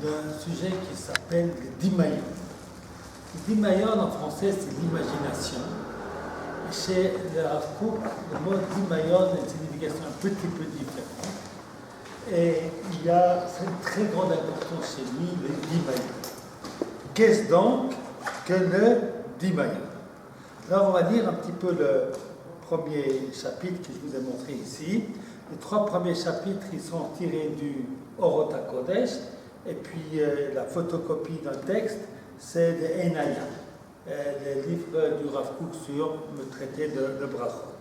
d'un sujet qui s'appelle le Dimayon. Le Dimayon en français c'est l'imagination. Chez le Rav Kook, le mot Dimayon a une signification un petit peu différente. Et il y a une très grande importance chez lui, le Dimayon. Qu'est-ce donc que le Dimayon? Alors on va lire un petit peu le premier chapitre que je vous ai montré ici. Les trois premiers chapitres, ils sont tirés du Orot HaKodesh, et puis la photocopie d'un texte, c'est de Enaya, le livre du Rav Kook sur le traité de Brachot.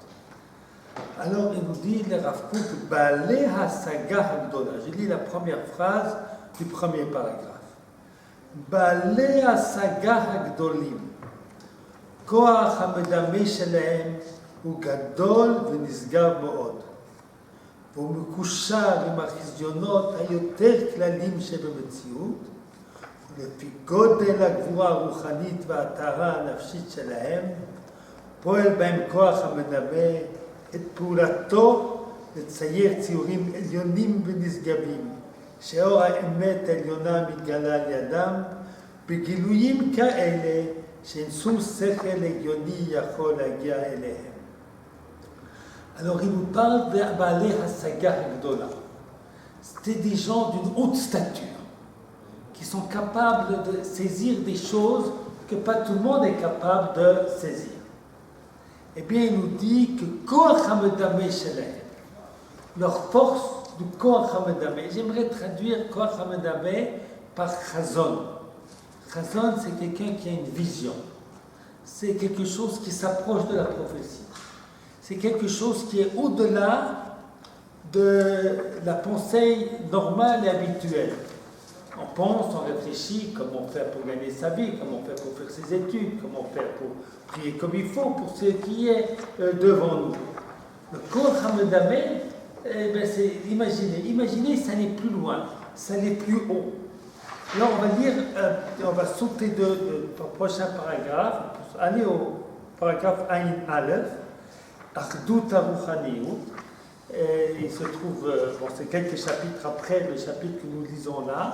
Alors il nous dit, le Rav Kook, Baalei Hasaga Hagdola. Je lis la première phrase du premier paragraphe. Baalei Hasaga Hagdolim, Koach HaMedame Shelehem, הוא גדול ונסגר מאוד, והוא מקושר עם החזיונות היותר כלליים שבמציאות, ולפי גודל הגבורה הרוחנית והטהרה הנפשית שלהם, פועל בהם כוח המדמה את פעולתו לצייר ציורים עליונים ונשגבים, שאור האמת העליונה מתגלה על ידם, בגילויים כאלה שאין שום שכל הגיוני יכול להגיע אליהם. Alors il nous parle de Baalei Hasaga Hagdola. C'était des gens d'une haute stature, qui sont capables de saisir des choses que pas tout le monde est capable de saisir. Eh bien, il nous dit que Koach HaMedame Shelehem, leur force du Koach HaMedame, j'aimerais traduire Koach HaMedame par Chazon. Chazon, c'est quelqu'un qui a une vision. C'est quelque chose qui s'approche de la prophétie. C'est quelque chose qui est au-delà de la pensée normale et habituelle. On pense, on réfléchit comment faire pour gagner sa vie, comment faire pour faire ses études, comment faire pour prier comme il faut, pour ce qui est devant nous. Le Koach HaMedame, c'est imaginer. Imaginer, ça n'est plus loin, ça n'est plus haut. Là, on va lire, on va sauter au prochain paragraphe, aller au paragraphe Ayin Aleph. Achdut HaRuchaniyut, il se trouve, c'est quelques chapitres après le chapitre que nous lisons là,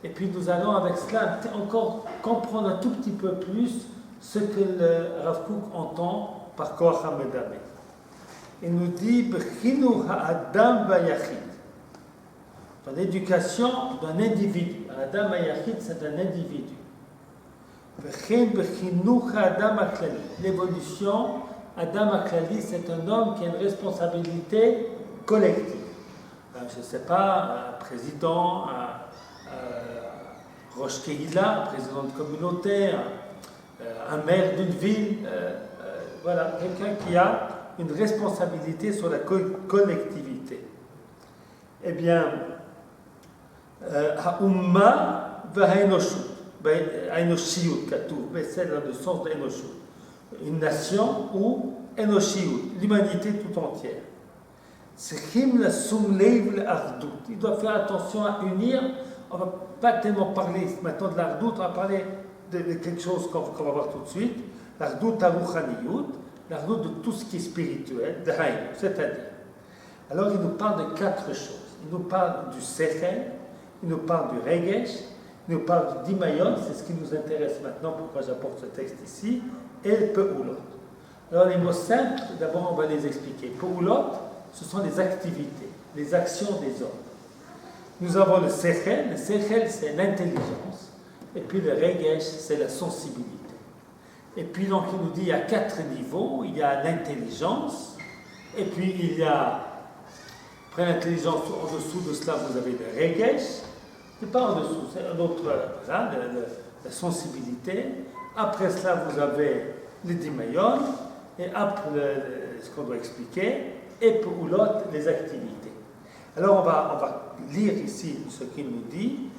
et puis nous allons avec cela encore comprendre un tout petit peu plus ce que le Rav Kook entend par Koach HaMedame. Il nous dit B'chinuch ha'adam v'yachid, dans l'éducation d'un individu. Adam v'yachid, c'est un individu. B'chinuch ha'adam ha'klali, l'évolution. Adam HaKlali, c'est un homme qui a une responsabilité collective. Je ne sais pas, un président, un Rosh Kehila, un président de communauté, un maire d'une ville, voilà, quelqu'un qui a une responsabilité sur la collectivité. Eh bien, Ha'umma v'ha'enoshut, ha'enoshiyut, katuv, c'est le sens de enoshut. Une nation ou Enoshiyut, l'humanité tout entière. Il doit faire attention à unir. On ne va pas tellement parler maintenant de l'Ardout, on va parler de quelque chose qu'on va voir tout de suite. L'Ardout HaRuchaniyut, l'Ardout de tout ce qui est spirituel, de Haïm, c'est-à-dire. Alors il nous parle de quatre choses. Il nous parle du Sechel, il nous parle du Regesh, il nous parle du Dimayon, c'est ce qui nous intéresse maintenant, pourquoi j'apporte ce texte ici, et le Pe'ulot. Alors les mots simples, d'abord on va les expliquer. Pe'ulot, ce sont les activités, les actions des hommes. Nous avons le Sechel c'est l'intelligence, et puis le Regesh c'est la sensibilité. Et puis donc il nous dit il y a quatre niveaux, il y a l'intelligence, et puis il y a, après l'intelligence, en dessous de cela vous avez le Regesh, c'est pas en dessous, c'est un autre, voilà, la sensibilité. Après cela, vous avez le Dimayon, et après ce qu'on doit expliquer, et pour l'autre, les activités. Alors, on va lire ici ce qu'il nous dit,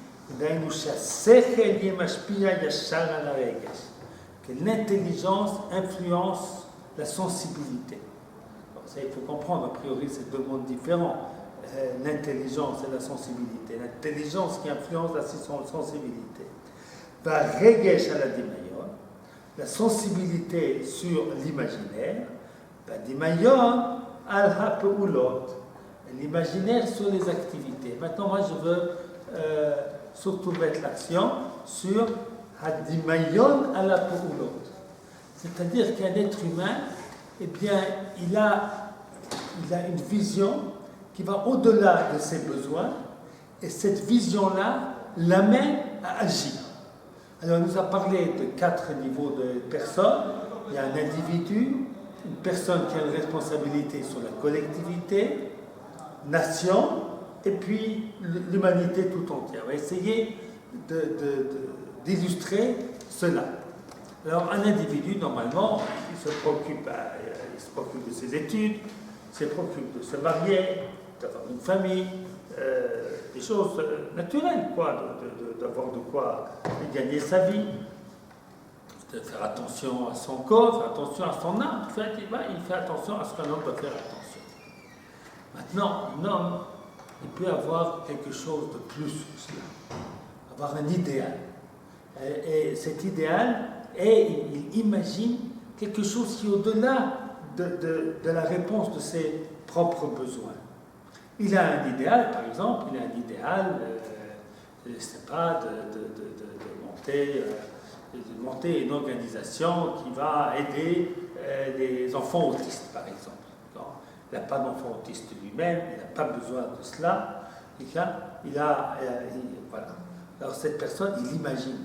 que l'intelligence influence la sensibilité. Alors, ça, il faut comprendre, a priori, c'est deux mondes différents, l'intelligence et la sensibilité. L'intelligence qui influence la sensibilité. Va Regesh à la Dimayon, la sensibilité sur l'imaginaire, va Dimayon al ha-pe'ulot, l'imaginaire sur les activités. Maintenant, moi, je veux surtout mettre l'accent sur Hadimayon à la l'autre. C'est-à-dire qu'un être humain, eh bien, il a une vision qui va au-delà de ses besoins, et cette vision-là l'amène à agir. Alors, on nous a parlé de 4 niveaux de personnes. Il y a un individu, une personne qui a une responsabilité sur la collectivité, nation, et puis l'humanité tout entière. On va essayer d'illustrer cela. Alors, un individu, normalement, il se préoccupe de ses études, il se préoccupe de se marier, d'avoir une famille, des choses naturelles, quoi, d'avoir de quoi gagner sa vie, de faire attention à son corps, faire attention à son âme. En fait, il fait attention à ce qu'un homme doit faire attention. Maintenant, un homme, il peut avoir quelque chose de plus que cela, avoir un idéal. Et cet idéal, il imagine quelque chose qui est au-delà de la réponse de ses propres besoins. Il a un idéal, par exemple, il a un idéal, je ne sais pas, de monter une organisation qui va aider les enfants autistes, par exemple. Non, il n'a pas d'enfant autiste lui-même, il n'a pas besoin de cela. Voilà. Alors cette personne, il imagine.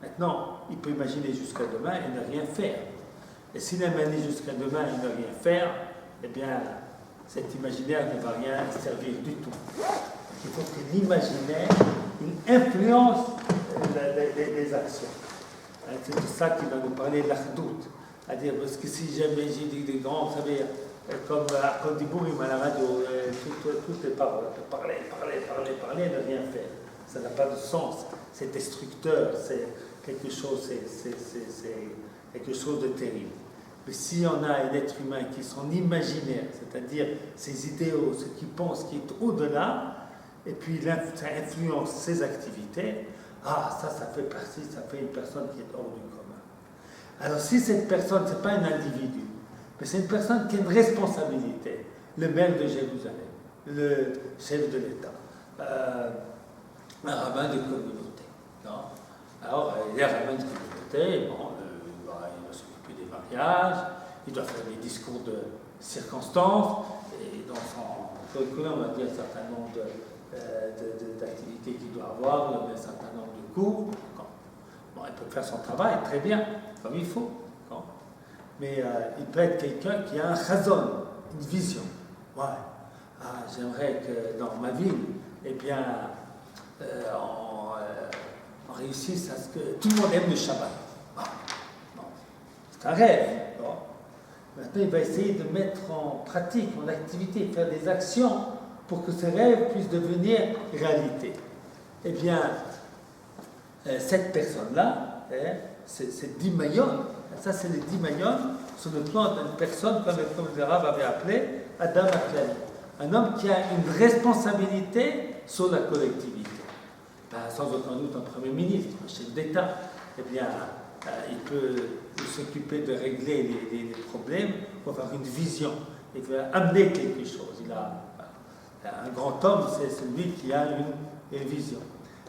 Maintenant, il peut imaginer jusqu'à demain et ne rien faire. Et s'il imagine jusqu'à demain et ne rien faire, eh bien, cet imaginaire ne va rien servir du tout. Il faut que l'imaginaire, il influence les actions. C'est de ça qu'il va nous parler de l'achdout. C'est-à-dire, parce que si jamais j'ai des grands, vous savez, comme à Côte d'Ivoire, à la radio, toutes les paroles, parler, ne rien faire. Ça n'a pas de sens. C'est destructeur, c'est quelque chose de terrible. Mais si on a un être humain qui est son imaginaire, c'est-à-dire ses idéaux, ce qu'il pense qui est au-delà, et puis ça influence ses activités, ça fait partie, ça fait une personne qui est hors du commun. Alors si cette personne, ce n'est pas un individu, mais c'est une personne qui a une responsabilité, le maire de Jérusalem, le chef de l'État, un rabbin de communauté. Non. Alors, il est rabbin de communauté, bon, il va s'occuper des mariages, il doit faire des discours de circonstances, et dans son curriculum, on va dire un certain nombre d'activités qu'il doit avoir, il y a un certain nombre de cours. Bon, il peut faire son travail très bien, comme il faut. Non. Mais il peut être quelqu'un qui a un chazon, une vision. Ouais. J'aimerais que dans ma ville, eh bien, on réussisse à ce que tout le monde aime le Shabbat. Non. C'est un rêve. Non. Maintenant, il va essayer de mettre en pratique, en activité, faire des actions pour que ce rêve puisse devenir réalité. Eh bien, cette personne-là, c'est Dimayon. Ça, c'est le Dimayon sur le plan d'une personne, comme les Arabes avaient appelé Adam Aklali. Un homme qui a une responsabilité sur la collectivité. Sans aucun doute un Premier ministre, un chef d'État, eh bien, il peut s'occuper de régler les problèmes pour avoir une vision. Il veut amener quelque chose. Un grand homme, c'est celui qui a une vision.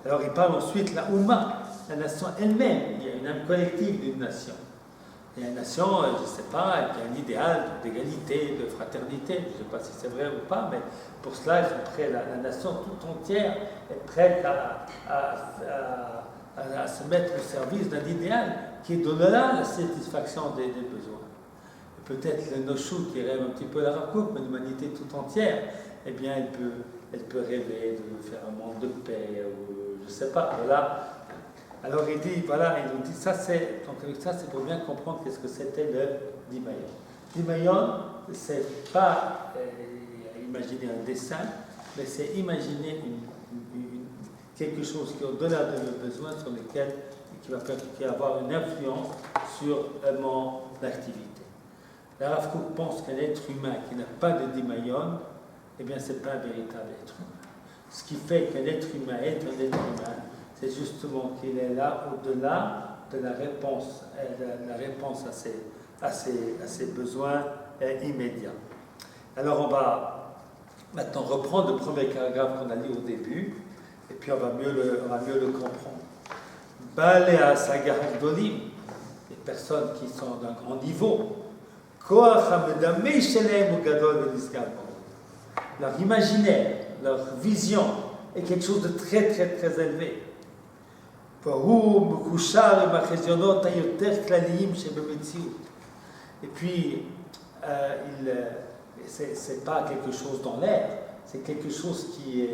Alors il parle ensuite de la Oumma, la nation elle-même. Il y a une âme collective d'une nation. Il y a une nation, je ne sais pas, qui a un idéal d'égalité, de fraternité. Je ne sais pas si c'est vrai ou pas, mais pour cela, ils sont prêts, la nation tout entière est prête à se mettre au service d'un idéal qui est au-delà de la satisfaction des besoins. Peut-être le Noshou qui rêve un petit peu la Rakouk, mais l'humanité tout entière, eh bien, elle peut rêver de faire un monde de paix, ou je ne sais pas, voilà. Alors il dit, voilà, il nous dit, donc avec ça, c'est pour bien comprendre qu'est-ce que c'était le Dimayon. Dimayon, c'est pas imaginer un dessin, mais c'est imaginer quelque chose qui est au-delà de nos besoins, sur lequel qui va avoir une influence sur mon activité. La Rav Kook pense qu'un être humain qui n'a pas de Dimayon, eh bien, ce n'est pas un véritable être humain. Ce qui fait qu'un être humain est un être humain, c'est justement qu'il est là au-delà de la réponse à ses besoins immédiats. Alors, on va maintenant reprendre le premier paragraphe qu'on a lu au début. et puis on va mieux le comprendre. Bale à Sagar Dolim, les personnes qui sont d'un grand niveau, leur imaginaire, leur vision est quelque chose de très très très élevé. Et puis, c'est pas quelque chose dans l'air, c'est quelque chose qui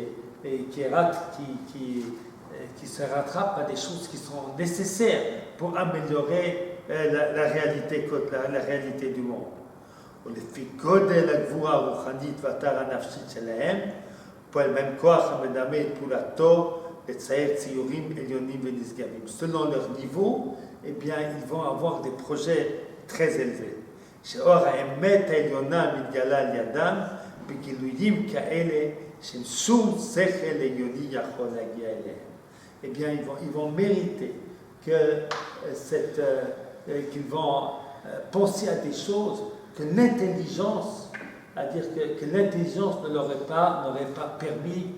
se rattrape à des choses qui sont nécessaires pour améliorer la réalité du monde. ולפי גודל הגבורה הרוחנית והתר הנפשית שלהם, פועל בהם כוח המדמה את פעולתו לצייר ציורים עליונים ונשגבים. Selon leur niveau, eh bien, ils vont avoir des projets très élevés. שאור האמת העליונה מתגלה על ידם בגילויים כאלה ששום שכל עליוני יכול להגיע אליהם. Eh bien, ils vont mériter qu'ils vont penser à des choses que l'intelligence, c'est-à-dire que l'intelligence ne leur n'aurait pas permis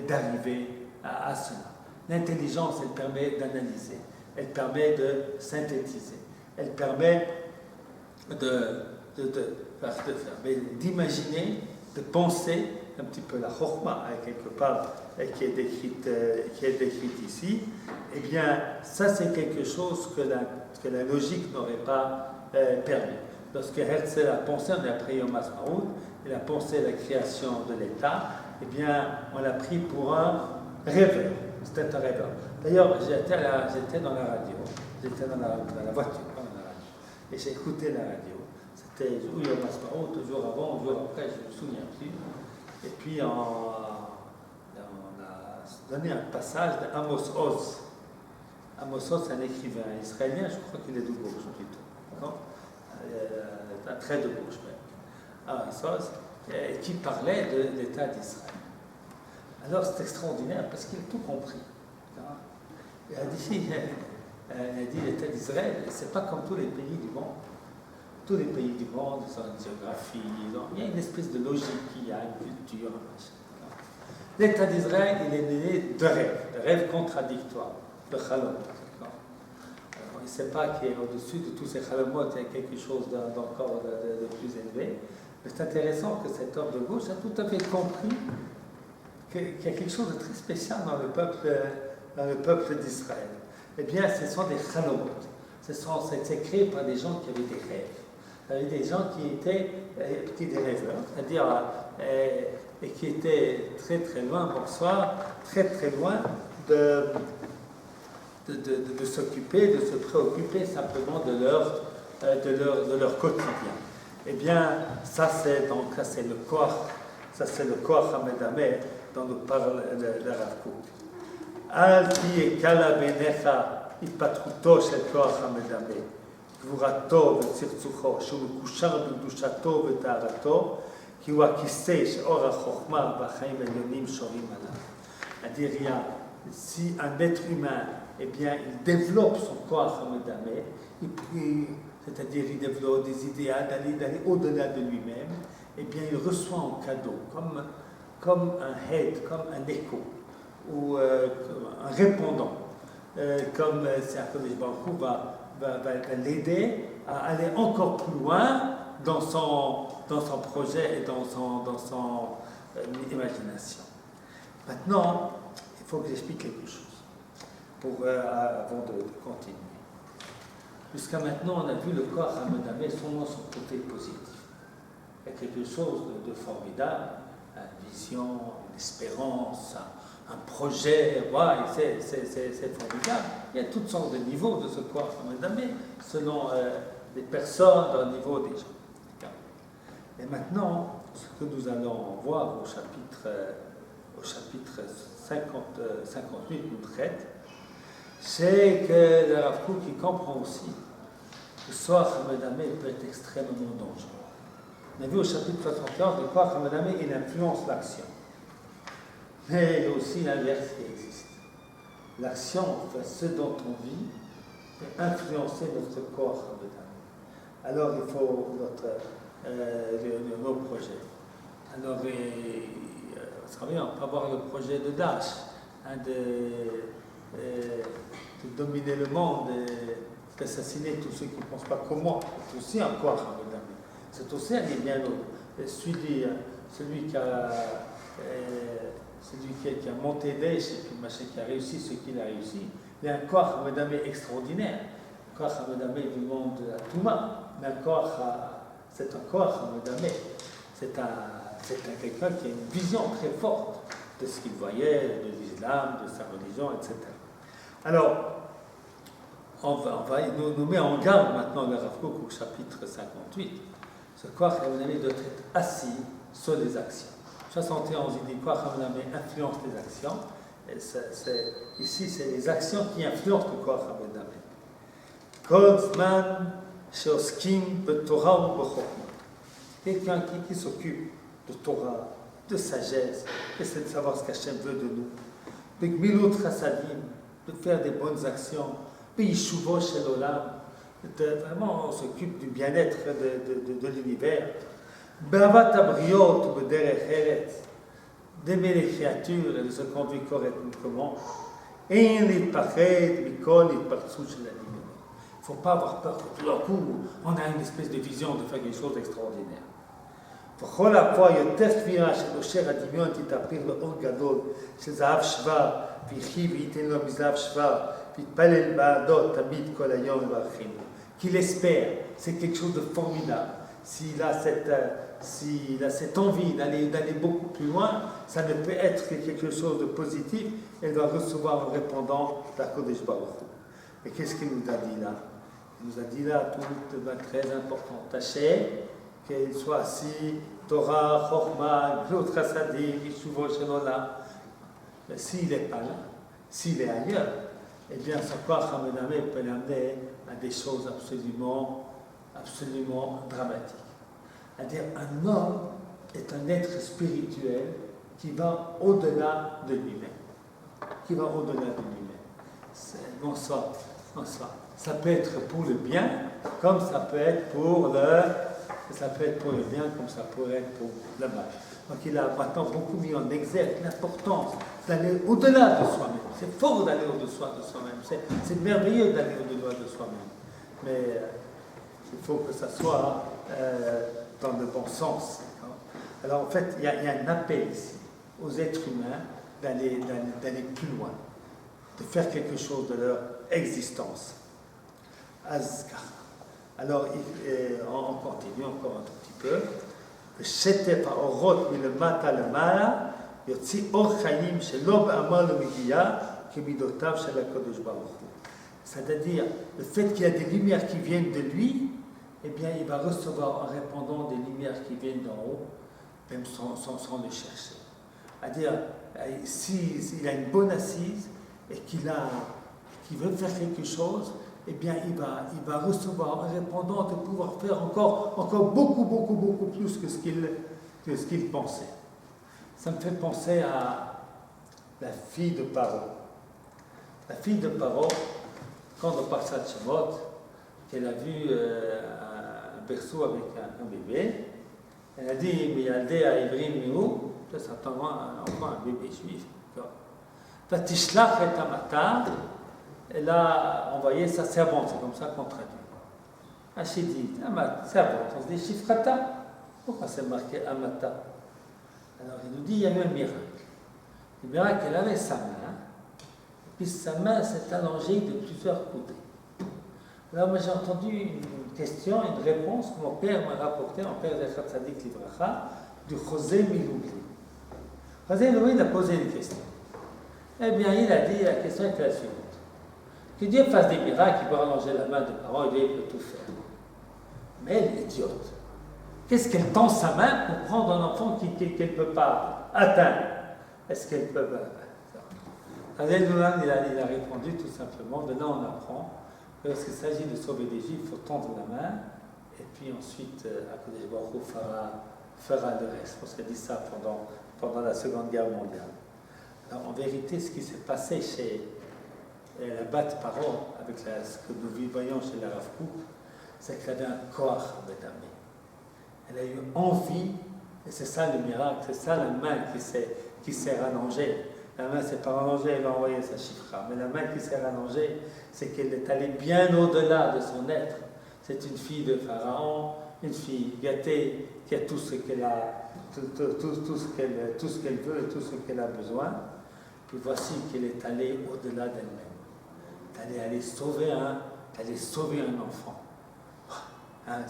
d'arriver à cela. L'intelligence, elle permet d'analyser, elle permet de synthétiser, elle permet d'imaginer, de penser un petit peu la chokma, quelque part, qui est décrite ici. Eh bien, ça c'est quelque chose que la logique n'aurait pas permis. Lorsque Herzl a pensé, on a pris Yom Ha'atzmaut, il a pensé à la création de l'État, eh bien, on l'a pris pour un rêveur. C'était un rêveur. D'ailleurs, j'étais dans la radio, j'étais dans la voiture, pas dans la radio, et j'ai écouté la radio. C'était Yom Ha'atzmaut, un jour avant, un jour après, je ne me souviens plus. Et puis, on a donné un passage d'Amos Oz. Amos Oz, c'est un écrivain israélien, je crois qu'il est de gauche plutôt. D'accord ? Un trait de gauche même, qui parlait de l'État d'Israël. Alors c'est extraordinaire parce qu'il a tout compris. Il a dit l'État d'Israël, c'est pas comme tous les pays du monde. Tous les pays du monde, ils ont une géographie, il y a une espèce de logique, il y a une culture. L'État d'Israël, il est né de rêves contradictoires, de chalom. Il ne sait pas qu'au-dessus de tous ces chalamot, il y a quelque chose d'encore de plus élevé. Mais c'est intéressant que cet homme de gauche a tout à fait compris qu'il y a quelque chose de très spécial dans le peuple d'Israël. Eh bien, ce sont des chalamot. C'est créé par des gens qui avaient des rêves. Il y avait des gens qui étaient des rêveurs, c'est-à-dire et qui étaient très très loin, bonsoir, très très loin de s'occuper, de se préoccuper simplement de leur quotidien. Eh bien, ça c'est le corps Hamedameh dont nous parle le Rav Kook. Al tihye kala beinecha התפתחותו של כוח המדמה, גבורתו וצרצוחו, שהוא מקושר בקדושתו וטהרתו, כי הוא הכיסא שאור החוכמה והחיים העליונים שורים עליו. c'est-à-dire, si un être humain, eh bien, il développe son corps Hamedameh, c'est-à-dire il développe des idéaux d'aller au-delà de lui-même, eh bien, il reçoit en cadeau, comme un head, comme un écho, ou un répondant. Comme c'est un Kodesh Baruch Hu va l'aider à aller encore plus loin dans son projet et dans son imagination. Maintenant, il faut que j'explique quelque chose avant de continuer. Jusqu'à maintenant, on a vu le corps Hamedameh seulement son côté positif. Il y a quelque chose de formidable, une vision, une espérance, un projet, ouais, c'est formidable. Il y a toutes sortes de niveaux de ce corps Hamedameh, selon les personnes, au niveau des gens. Et maintenant, ce que nous allons voir au chapitre 58 nous traite, c'est que le Rav Kook qui comprend aussi que ce corps Hamedameh peut être extrêmement dangereux. On a vu au chapitre 71, le corps Hamedameh, il influence l'action. Mais il y a aussi l'inverse qui existe. L'action, enfin, ce dont on vit, peut influencer notre corps Hamedameh. Alors il faut nos projets. Alors, vous savez, on peut avoir le projet de Daesh, hein, de dominer le monde, d'assassiner tous ceux qui ne pensent pas comme moi. C'est aussi un corps Hamed Ami. C'est aussi un bien autre. Celui qui a monté d'Esh et puis machin qui a réussi ce qu'il a réussi, il y a un corps Hamed Ami extraordinaire. Un corps Hamed Ami du monde à Touma, mais c'est un corps Hamed Ami. C'est quelqu'un qui a une vision très forte de ce qu'il voyait, de l'islam, de sa religion, etc. Alors, on nous met en garde maintenant le Rav Kook au chapitre 58. Ce corps Hamed Ami doit être assis sur les actions. 71, il dit quoi Hamed Ami influence les actions. Et ici, c'est les actions qui influencent le corps Hamed Ami. Kol zman sheoskim betorah ou bechokma. Quelqu'un qui s'occupe de Torah, de sagesse, qui essaie de savoir ce qu'Hachem veut de nous, de gmilut chassadim, de faire des bonnes actions, de yishuvo shel olam, vraiment on s'occupe du bien-être de l'univers, be'avat habriot ou b'derech eretz, d'aimer les créatures et de se conduire correctement, et l'itpachet mikol itpartsu shel animim. Il ne faut pas avoir peur que tout d'un coup on a une espèce de vision de faire quelque chose d'extraordinaire. וכל הפועל יותר תביעה שמשה הדמיון תתהפך לאור גדול של זהב שבא ויחי וייתן לו מזהב שבא ויתפלל בעדו תמיד כל היום וברכינו. Qu'il espère, c'est quelque chose de formidable. S'il a cette envie d'aller beaucoup plus loin, ça ne peut être que quelque chose de positif. Elle doit recevoir en répondant la Kodesh Baruch Hu. Et qu'est-ce qu'il nous a dit là? Il nous a dit là tout très important. Tâchez qu'il soit assis, Torah, Chorma, Glut Chassadim, Yishuvo Shel Olam. Mais s'il n'est pas là, s'il est ailleurs, eh bien, son corps Hamed Ami peut l'amener à des choses absolument dramatiques. C'est-à-dire, un homme est un être spirituel qui va au-delà de lui-même. Bonsoir. Ça peut être pour le bien, comme ça peut être pour le bien, comme ça pourrait être pour le mal. Donc il a maintenant beaucoup mis en exergue l'importance d'aller au-delà de soi-même. C'est fort d'aller au-delà de soi-même. C'est merveilleux d'aller au-delà de soi-même. Mais il faut que ça soit dans le bon sens. Alors en fait, il y a un appel ici aux êtres humains d'aller plus loin, de faire quelque chose de leur existence. Azkar. Alors, on continue encore un tout petit peu. ושטף האורות מלמטה למעלה יוציא אור חיים שלא בעמל ומגיעה כמידותיו של הקדוש ברוך הוא. C'est-à-dire, le fait qu'il y a des lumières qui viennent de lui, eh bien, il va recevoir en répondant des lumières qui viennent d'en haut, même sans les chercher. C'est-à-dire, s'il a une bonne assise et qu'il veut faire quelque chose, eh bien, il va recevoir en répondant de pouvoir faire encore beaucoup plus que ce qu'il pensait. Ça me fait penser à la fille de Paro. La fille de Paro, quand on passe à Shemot, qu'elle a vu un berceau avec un bébé, elle a dit, mais Yaldé à Ivrim Miou, ça s'entend un bébé juif. Vatishlach et Amata, elle a envoyé sa servante, c'est comme ça qu'on traduit. Achidit, servante, on se dit Shifrata. Pourquoi c'est marqué Amata? Alors il nous dit, il y a eu un miracle. Le miracle, elle avait sa main, et puis sa main s'est allongée de plusieurs côtés. Alors moi j'ai entendu une question, une réponse que mon père m'a rapportée, mon père Zechat Tzadik Livracha, du José Milouli. José Milouli a posé une question. Eh bien, il a dit, la question était la suivante. Que Dieu fasse des miracles, il peut rallonger la main de parole, Dieu peut tout faire. Mais elle est idiote. Qu'est-ce qu'elle tend sa main pour prendre un enfant qu'elle ne peut pas atteindre? Est-ce qu'elle peut... Adel Noulan, il a répondu tout simplement, de là on apprend que lorsqu'il s'agit de sauver des Juifs, il faut tendre la main, et puis ensuite, Akadosh Baruch Hu fera le reste. Parce qu'elle dit ça pendant la Seconde Guerre mondiale. Alors, en vérité, ce qui s'est passé chez la Bat Paro, avec ce que nous voyons chez la Rav Kook, c'est qu'elle avait un corps Hamed Ami. Elle a eu envie, et c'est ça le miracle, c'est ça la main qui s'est rallongée. La main s'est pas rallongée, elle a envoyé sa chifra. Mais la main qui s'est rallongée, c'est qu'elle est allée bien au-delà de son être. C'est une fille de Pharaon, une fille gâtée qui a tout ce qu'elle a, tout ce qu'elle veut et tout ce qu'elle a besoin. Puis voici qu'elle est allée au-delà d'elle-même. Elle est allée sauver un enfant. Hein,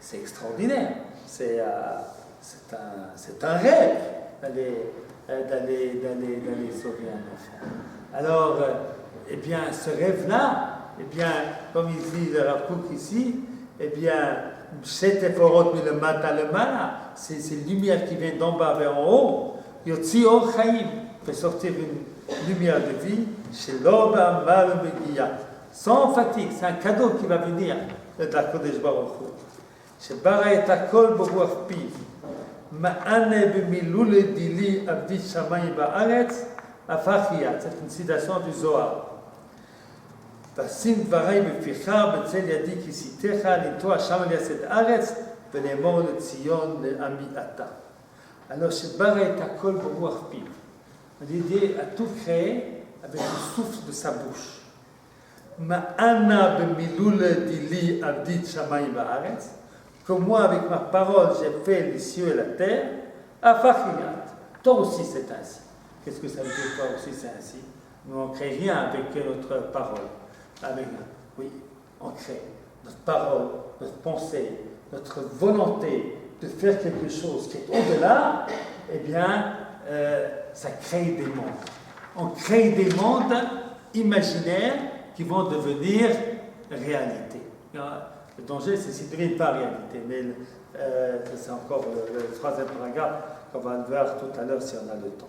c'est extraordinaire. C'est un rêve d'aller sauver un enfant. Alors, eh bien, ce rêve-là, eh bien, comme il dit le Rav Kook ici, eh bien, c'est lumière qui vient d'en bas vers en haut, Yotzi Or Chaim, fait sortir une lumière de vie, chez l'Oba Mal Megia, sans fatigue, c'est un cadeau qui va venir de la Kodesh Baruch Hu. Chez Bara et Akol Boruach Piv, Ma'ane B'milule Dili Abdi Shamayim Ba'aretz, Afachiyat, c'est une citation du Zohar. Vasim Dvarai Beficha, Betzel Yadi Kisitecha, Lito Hasham Eliased Aretz, Velemor le Tzion le Amiata. Alors, chez Bara et Akol Boruach Piv, l'idée à tout créer avec le souffle de sa bouche. Ma'ana b'milule dili abdit shamayim ba'aretz, que moi avec ma parole j'ai fait les cieux et la terre, afachiyat. Toi aussi c'est ainsi. Qu'est-ce que ça veut dire toi aussi c'est ainsi? Nous on ne crée rien avec notre parole. Oui, on crée notre parole, notre pensée, notre volonté de faire quelque chose qui est au-delà, eh bien, ça crée des mondes. On crée des mondes imaginaires qui vont devenir réalité. Le danger, c'est s'ils ne deviennent pas réalité, mais c'est encore le troisième paragraphe qu'on va le voir tout à l'heure si on a le temps.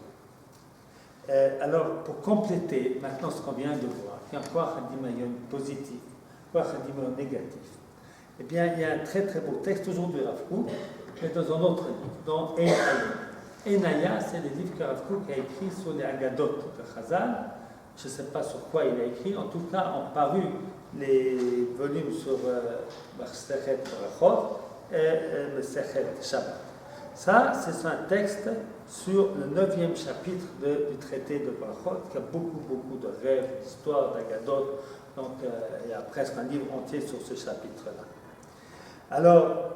Alors, pour compléter maintenant ce qu'on vient de voir, il y a encore un dimayon positif, encore un dimayon négatif. Eh bien, il y a un très très beau texte, toujours du Rav Kook, mais dans un autre livre, dans Enaya. Enaya, c'est le livre que Rav Kook a écrit sur les Agadot de Chazal. Je ne sais pas sur quoi il a écrit, en tout cas, ont paru les volumes sur Masechet Brachot et Masechet Shabbat. Ça, c'est un texte sur le 9e chapitre du traité de Brachot, qui a beaucoup de rêves, d'histoires, d'Agadot. Donc, il y a presque un livre entier sur ce chapitre-là. Alors,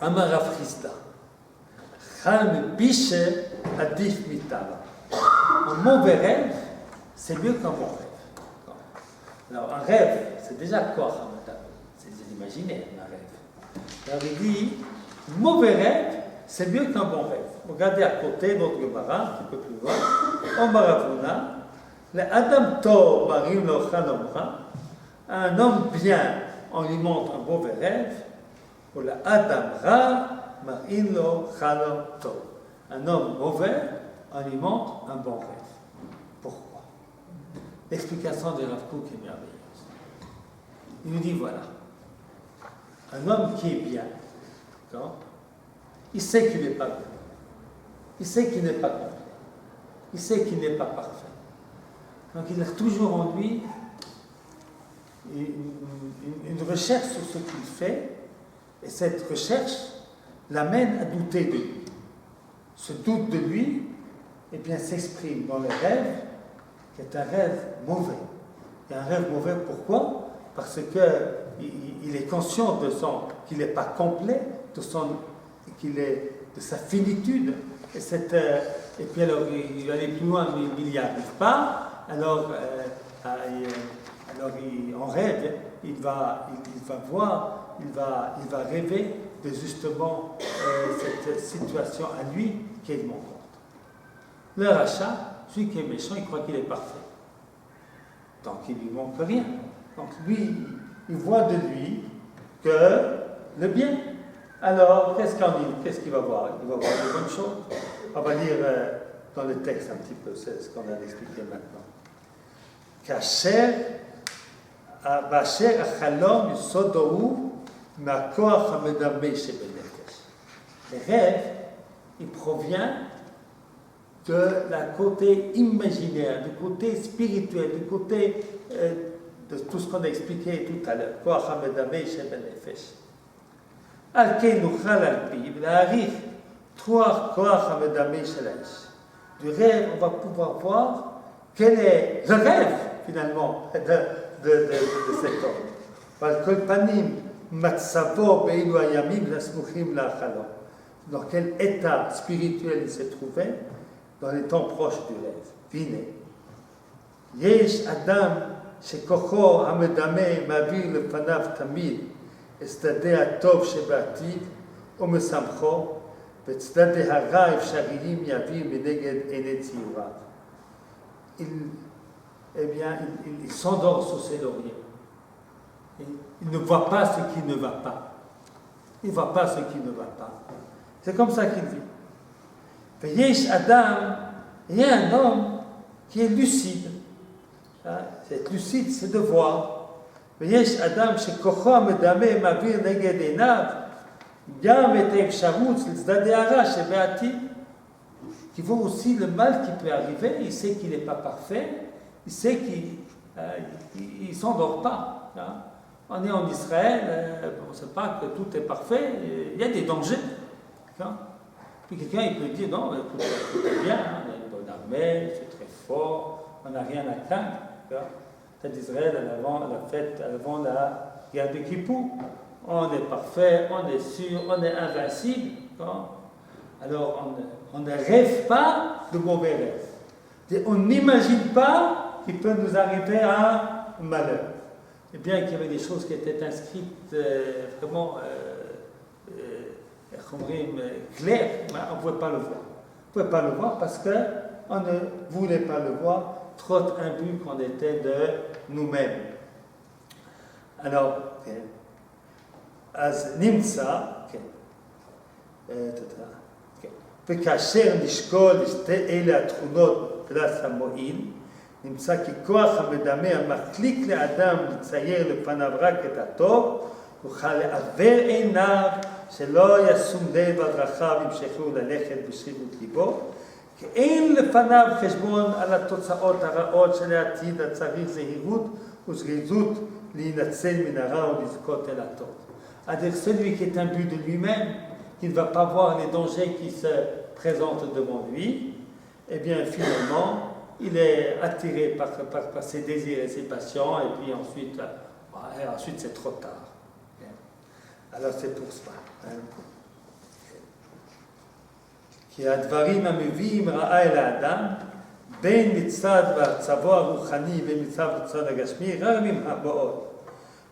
Amar Rav Chisda, Chalm Biche Adif Mitala. Un mauvais rêve, c'est mieux qu'un bon rêve. Alors, un rêve, c'est déjà quoi, Hamadam? C'est de l'imaginaire, un rêve. Alors, il dit, mauvais rêve, c'est mieux qu'un bon rêve. Regardez à côté notre Gemara, un petit peu plus loin. Omaravuna, le Adam Tov Marim Lo Chalomra, un homme bien, on lui montre un mauvais rêve, ou le Adam Ra Marim Lo Chalom Tov. Un homme mauvais, on lui montre un bon rêve. Pourquoi? L'explication de Rav Kook est merveilleuse. Il nous dit voilà, un homme qui est bien, il sait qu'il n'est pas bien, il sait qu'il n'est pas complet, il sait qu'il n'est pas parfait. Donc il a toujours en lui une recherche sur ce qu'il fait, et cette recherche l'amène à douter de lui. Ce doute de lui, eh bien, s'exprime dans le rêve, qui est un rêve mauvais. Et un rêve mauvais, pourquoi? Parce qu'il est conscient qu'il n'est pas complet, de sa finitude. Et puis alors, il va aller plus loin, mais il n'y arrive pas. Alors, en rêve, il va rêver de justement cette situation à lui qu'il montre. Le rachat, celui qui est méchant, il croit qu'il est parfait. Donc il ne lui montre rien. Donc lui, il voit de lui que le bien. Alors, qu'est-ce qu'il va voir? Il va voir de bonnes choses. On va lire dans le texte un petit peu, c'est ce qu'on a expliqué maintenant. Kasher, Basher Achalom Yisodou Makoach Hamedameh Shebenefesh. Les rêves, il provient de la côté imaginaire, du côté spirituel, du côté de tout ce qu'on a expliqué tout à l'heure. Koach Hamedameh Shebenefesh. Al-Kei Nuchal Al-Pi, V'La'arich Troach Koach Hamedameh Shel Haish. du rêve, on va pouvoir voir quel est le rêve, finalement, de cet homme. Dans quel état spirituel il se trouvait dans les temps proches du rêve. Vine. Yesh Adam שכוחו המדמה מעביר לפניו תמיד את צדדי הטוב שבעתיד ומשמחו, וצדדי הרע האפשריים יעביר מנגד עיני ציוריו. Il s'endort sur ses lauriers. Il ne voit pas ce qui ne va pas. Il ne voit pas ce qui ne va pas. C'est comme ça qu'il vit. Yesh Adam, il y a un homme qui est lucide. Être lucide, c'est de voir. ויש אדם שכוחו המדמה מעביר נגד עיניו גם את האפשרות של צדדי הרע שבעתיד. Qui voit aussi le mal qui peut arriver, il sait qu'il n'est pas parfait, il sait qu'il ne s'endort pas. On est en Israël, on ne sait pas que tout est parfait, il y a des dangers. Puis quelqu'un il peut dire non, tout est bien, on a une bonne armée, c'est très fort, on n'a rien à craindre. C'est d'Israël avant la guerre de Kippour. On est parfait, on est sûr, on est invincible. Alors on ne rêve pas de mauvais rêves. On n'imagine pas qu'il peut nous arriver un malheur. Et bien qu'il y avait des choses qui étaient inscrites vraiment claires, on ne pouvait pas le voir. On ne pouvait pas le voir parce qu'on ne voulait pas le voir, trop imbus qu'on était de nous-mêmes. Alors, אז נמצא, וכאשר נשקול לשתי אלה התכונות פלס המועיל, נמצא כי כוח המדמה המחליק לאדם לצייר לפניו רק את הטוב, יוכל לעוור עיניו שלא ישום לב על דרכיו ימשכו ללכת בשרירות ליבו, כי אין לפניו חשבון על התוצאות הרעות של העתיד הצריך זהירות וזריזות להינצל מן הרע ולזכות אל הטוב. C'est-à-dire celui qui est imbu de lui-même, qui ne va pas voir les dangers qui se présentent devant lui, eh bien finalement, il est attiré par ses désirs et ses passions, et puis ensuite c'est trop tard. Alors c'est pour ça. כי הדברים המביאים רעה אל האדם, בין מצד מצבו הרוחני ומצד מצד הגשמי, רבים הבאות.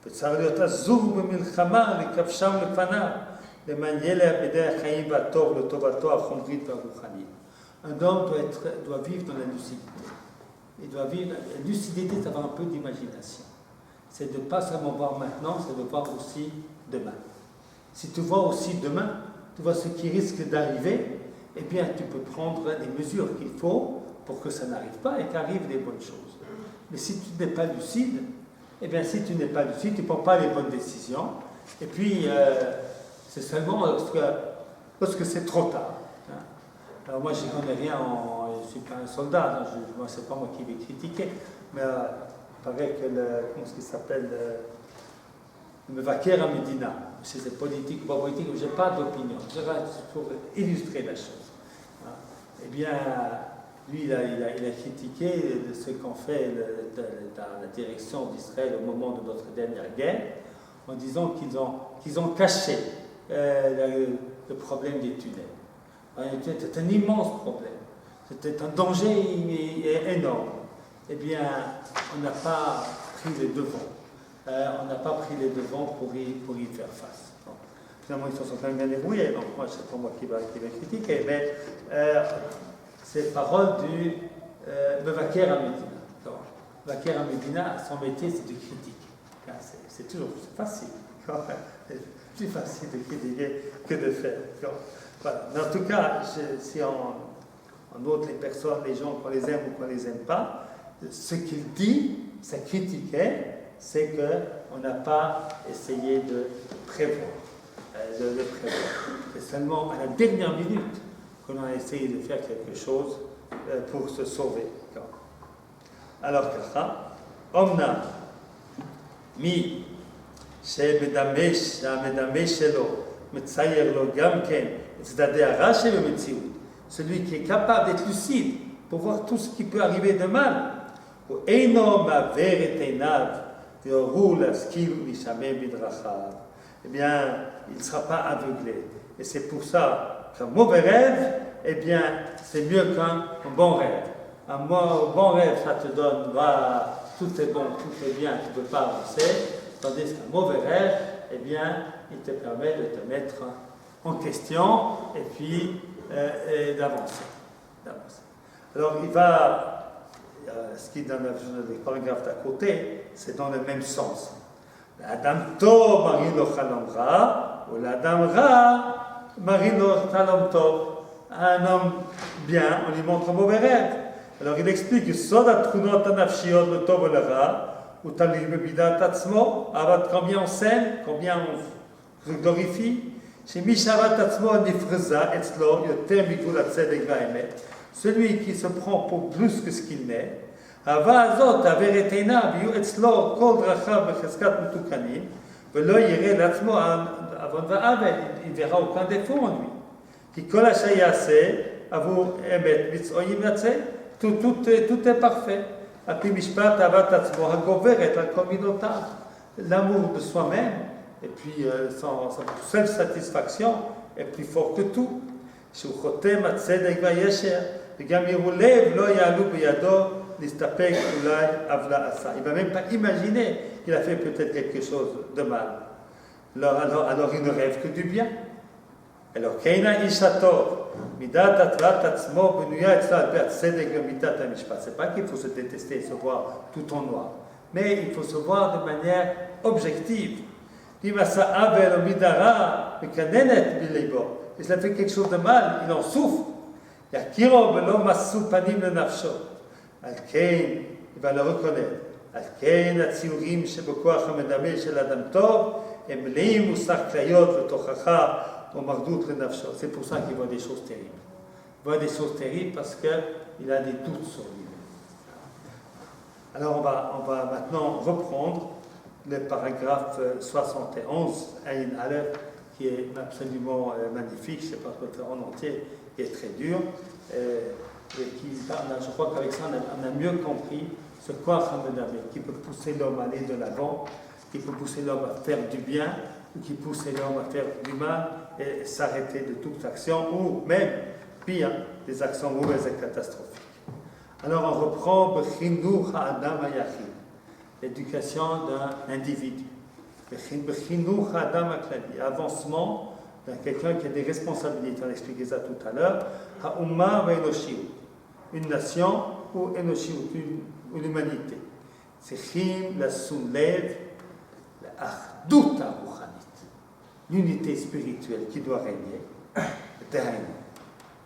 וצריך להיות עזור במלחמה לכבשם לפניו, למען ילך בדרך החיים והטוב לטובתו החומרית והרוחנית. Un homme doit vivre dans la lucidité. Il doit vivre, la lucidité, c'est avoir un peu d'imagination. C'est de ne pas seulement voir maintenant, c'est de voir aussi demain. Si tu vois aussi demain, tu vois ce qui risque d'arriver, eh bien tu peux prendre les mesures qu'il faut pour que ça n'arrive pas et qu'arrivent les bonnes choses. Mais si tu n'es pas lucide, eh bien si tu n'es pas lucide, tu ne prends pas les bonnes décisions, et puis c'est seulement lorsque c'est trop tard. Alors moi je ne connais rien, je ne suis pas un soldat, moi c'est pas moi qui vais critiquer, mais il paraît que comment est-ce qu'il s'appelle, le Mevaker à Medina, c'est politique ou pas politique, je n'ai pas d'opinion, c'est pour illustrer la chose. Eh bien, lui il a critiqué ce qu'ont fait la direction d'Israël au moment de notre dernière guerre, en disant qu'ils ont caché le problème des tunnels. C'était un immense problème. C'était un danger énorme. Eh bien, on n'a pas pris les devants. On n'a pas pris les devants pour y faire face. Bon. Finalement, ils se sont quand même bien débrouillés. Donc, moi, c'est pas moi qui va critiquer. Mais c'est parole du Mevaker à Medina. Mevaker à Medina, son métier, c'est de critique. C'est toujours facile. C'est plus facile de critiquer que de faire. Voilà. Mais en tout cas, si on note les personnes, les gens, qu'on les aime ou qu'on les aime pas, ce qu'il dit, sa critique, c'est qu'on n'a pas essayé de prévoir. C'est seulement à la dernière minute qu'on a essayé de faire quelque chose pour se sauver. Alors ככה, אומנם מי שהמדמה שלו מצייר לו גם כן את צדדי הרע שבמציאות, celui qui est capable d'être lucide pour voir tout ce qui peut arriver de mal. Eh bien, il ne sera pas aveuglé. Et c'est pour ça qu'un mauvais rêve, eh bien, c'est mieux qu'un bon rêve. Un bon rêve, ça te donne, voilà, tout est bon, tout est bien, tu ne peux pas avancer. Tandis qu'un mauvais rêve, eh bien, il te permet de te mettre en question et puis d'avancer. Alors, il va, ce qui est dans les paragraphes d'à côté, c'est dans le même sens. L'Adam Tov, Marino Chalom Ra, ou l'Adam Ra, Marino Chalom Tov. Un homme bien, on lui montre un mauvais rêve. Alors, il explique Soda Trunot Anafshiot, le Tov et le Ra, ou Talil Bebidat Tatsmo, Avat, combien on s'aime, combien on se glorifie. Chez Mishavat Tatsmo, Nifreza, Etzlo, Yoter Mikul Atzedek Vaemet. Celui qui se prend pour plus que ce qu'il n'est. Ava Azot, Averetena, Biu Etzlo, Kol Dracha, Becheskat Mutukanim, Velo Yere Latzmo, Avon Vaavel, il ne verra aucun défaut en lui. Qui Kol Hashayase, Avu Emet, Mitzoyim Yatse, tout est parfait. Api Mishpat, Avat Tatzmo, Hagoveret, Al-Kominotav, l'amour de soi-même, et puis sa self-satisfaction est plus fort que tout. Il ne va même pas imaginer qu'il a fait peut-être quelque chose de mal. Alors il ne rêve que du bien. Alors, c'est pas qu'il faut se détester et se voir tout en noir, mais il faut se voir de manière objective. Et s'il a fait quelque chose de mal, il en souffre. Il va le reconnaître. C'est pour ça qu'il voit des choses terribles. Il voit des choses terribles parce qu'il a des doutes sur lui-même. Alors on va maintenant reprendre le paragraphe 71, Aïn Aleph, qui est absolument magnifique, je ne sais pas comment le faire en entier, qui est très dur, et qui, je crois qu'avec ça on a mieux compris ce quoi Hamadamé, qui peut pousser l'homme à aller de l'avant, qui peut pousser l'homme à faire du bien, ou qui pousse l'homme à faire du mal, et s'arrêter de toute action, ou même, pire, des actions mauvaises et catastrophiques. Alors on reprend B'chinuch ha'adam ha'yachid, l'éducation d'un individu. Avancement d'un quelqu'un qui a des responsabilités, on a expliqué ça tout à l'heure. Ha'umma wa enoshiut, une nation ou enoshiut, une humanité. Sechim la sumlev, la achdut ha'ruchanit, l'unité spirituelle qui doit régner.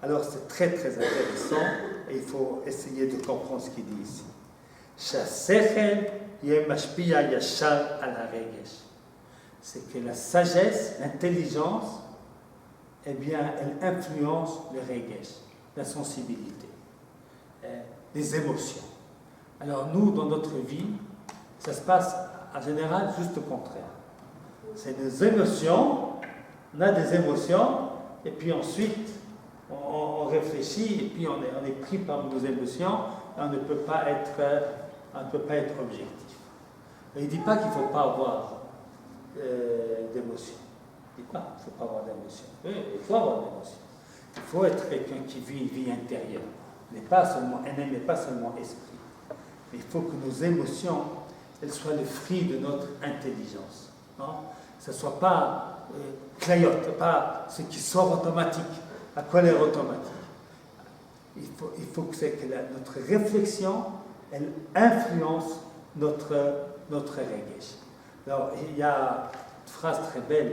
Alors c'est très très intéressant et il faut essayer de comprendre ce qu'il dit ici. Shasechel yeh mashpia yashar al haregesh. C'est que la sagesse, l'intelligence, eh bien, elle influence le regesh, la sensibilité, les émotions. Alors nous, dans notre vie, ça se passe en général juste le contraire. C'est des émotions, on a des émotions, et puis ensuite, on réfléchit, et puis on est pris par nos émotions, et on ne peut pas être objectif. Mais il ne dit pas qu'il ne faut pas avoir d'émotion. Il ne dit pas qu'il ne faut pas avoir d'émotion. Oui, il faut avoir d'émotion. Il faut être quelqu'un qui vit une vie intérieure. Un âme n'est pas seulement esprit. Mais il faut que nos émotions, elles soient le fruit de notre intelligence. Non? Que ce ne soit pas crayote, pas ce qui sort automatique, à colère automatique. Il faut que notre réflexion, elle influence notre regesh. Alors, il y a une phrase très belle,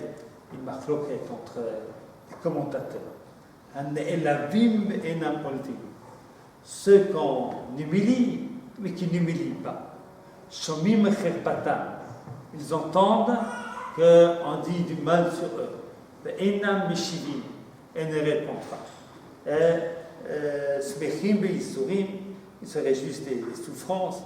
une marloquette entre les commentateurs. Ceux qu'on humilie, mais qui n'humilient pas. Shomim cherpatam. Ils entendent qu'on dit du mal sur eux. Enam mishivim. Et ne répondent pas. Smechim beisurim. Ils se réjouissent des souffrances.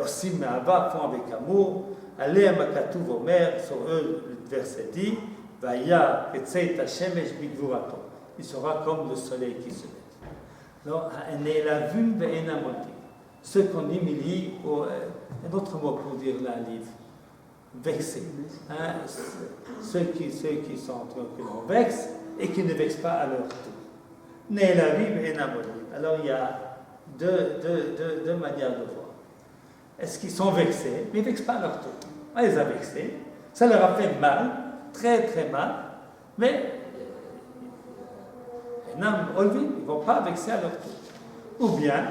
Osim me'ava, font avec amour. Aleh makatuv omer, sur eux, le verset dit, Vaya etzeit hashemesh bigvurato. il sera comme le soleil qui se lève. Alors, Ne'elavim ve'enam oddim. Ceux qu'on humilie, un autre mot pour dire la livre, vexés. Hein, ceux qui sont que l'on vexe et qui ne vexent pas à leur tour. Ne'elavim ve'enam oddim. Alors, il y a deux manières de voir. Est-ce qu'ils sont vexés, mais ils ne vexent pas à leur tour? On les a vexés, ça leur a fait mal, très très mal, mais ils ne vont pas vexer à leur tour. Ou bien,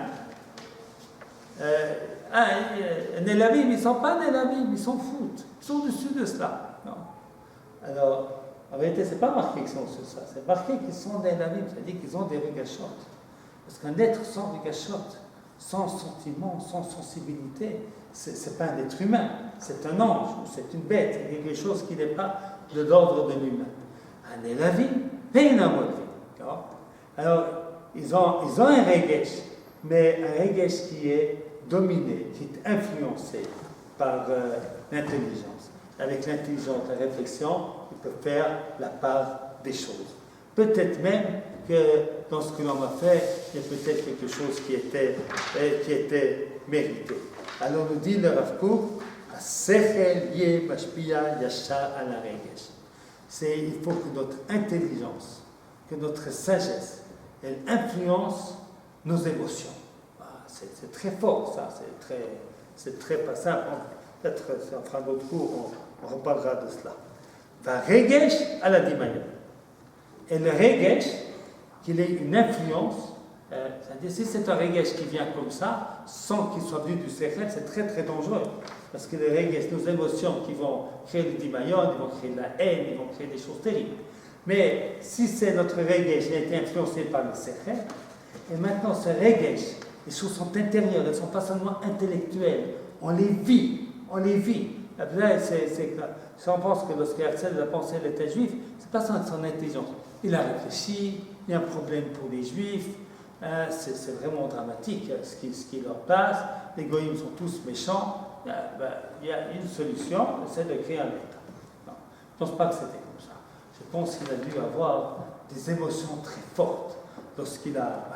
Nélavim, ils ne sont pas Nélavim, ils s'en foutent, ils sont au-dessus de cela. Non. Alors, en réalité, ce n'est pas marqué qu'ils sont sur ça, c'est marqué qu'ils sont Nélavim, c'est-à-dire qu'ils ont des regachotes. Parce qu'un être sans regachotes, sans sentiment, sans sensibilité, ce n'est pas un être humain, c'est un ange, ou c'est une bête, c'est quelque chose qui n'est pas de l'ordre de l'humain. Un Nélavim, et un Amodim. Alors, ils ont un regesh, mais un regesh qui est dominé, qui est influencé par l'intelligence. Avec l'intelligence, la réflexion, ils peuvent faire la part des choses. Peut-être même que dans ce que l'on a fait, il y a peut-être quelque chose qui était mérité. Alors nous dit le Rav Kook, Sechel ye mashpia yashar ala regesh. Il faut que notre intelligence, que notre sagesse, elle influence nos émotions. C'est très fort, ça, c'est très pas simple. Peut-être si on fera d'autres cours, on reparlera de cela. Va regesh à la dimaya. Et le regesh, qu'il ait une influence, c'est-à-dire si c'est un regesh qui vient comme ça, sans qu'il soit venu du sechel, c'est très très dangereux. Parce que les regesh, nos émotions qui vont créer le dimayon, ils vont créer de la haine, ils vont créer des choses terribles. Mais si c'est notre regesh qui a été influencé par le sechel, et maintenant ce regesh, les choses sont intérieures, elles ne sont pas seulement intellectuelles, on les vit. Là, si on pense que lorsque Herzl a pensé à l'État juif, c'est pas son intelligence. Il a réfléchi, il y a un problème pour les juifs, c'est vraiment dramatique ce qui leur passe, les goïms sont tous méchants, il y a une solution, c'est de créer un État. Non, je ne pense pas que c'était comme ça. Je pense qu'il a dû avoir des émotions très fortes lorsqu'il a...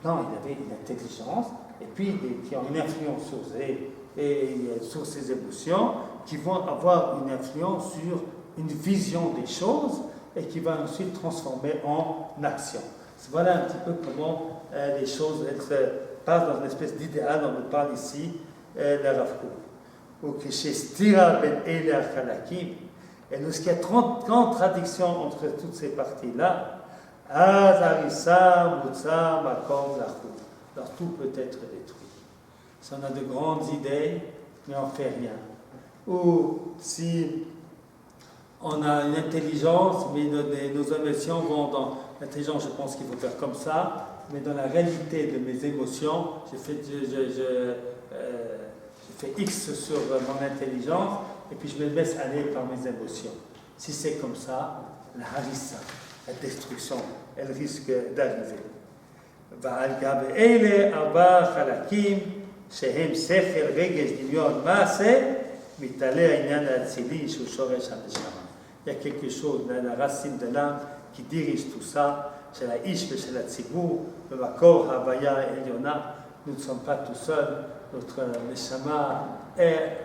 Maintenant, il avait une intelligence, et puis qui ont une influence sur ses émotions, qui vont avoir une influence sur une vision des choses, et qui va ensuite transformer en action. Voilà un petit peu comment les choses passent dans une espèce d'idéal dont on parle ici, le Rav Kook. Ou que chez Stira ben Ele Achalakim, et lorsqu'il y a contradiction entre toutes ces parties-là, alors tout peut être détruit. Si on a de grandes idées, mais on ne fait rien. Ou si on a une intelligence, mais nos émotions vont dans l'intelligence, je pense qu'il faut faire comme ça, mais dans la réalité de mes émotions, je fais X sur mon intelligence, et puis je me laisse aller par mes émotions. Si c'est comme ça, la harissa, la destruction, elle risque d'arriver. ועל גבי אלה 4 חלקים שהם שכל, רגש, דמיון, מעשה, מתעלה העניין האצילי שהוא שורש הנשמה. Il y a quelque chose dans la racine de l'âme qui dirige tout ça, chez la Ish et chez la Tzibur, le Makor, Havaya et Yona. Nous ne sommes pas tout seuls, notre Neshama est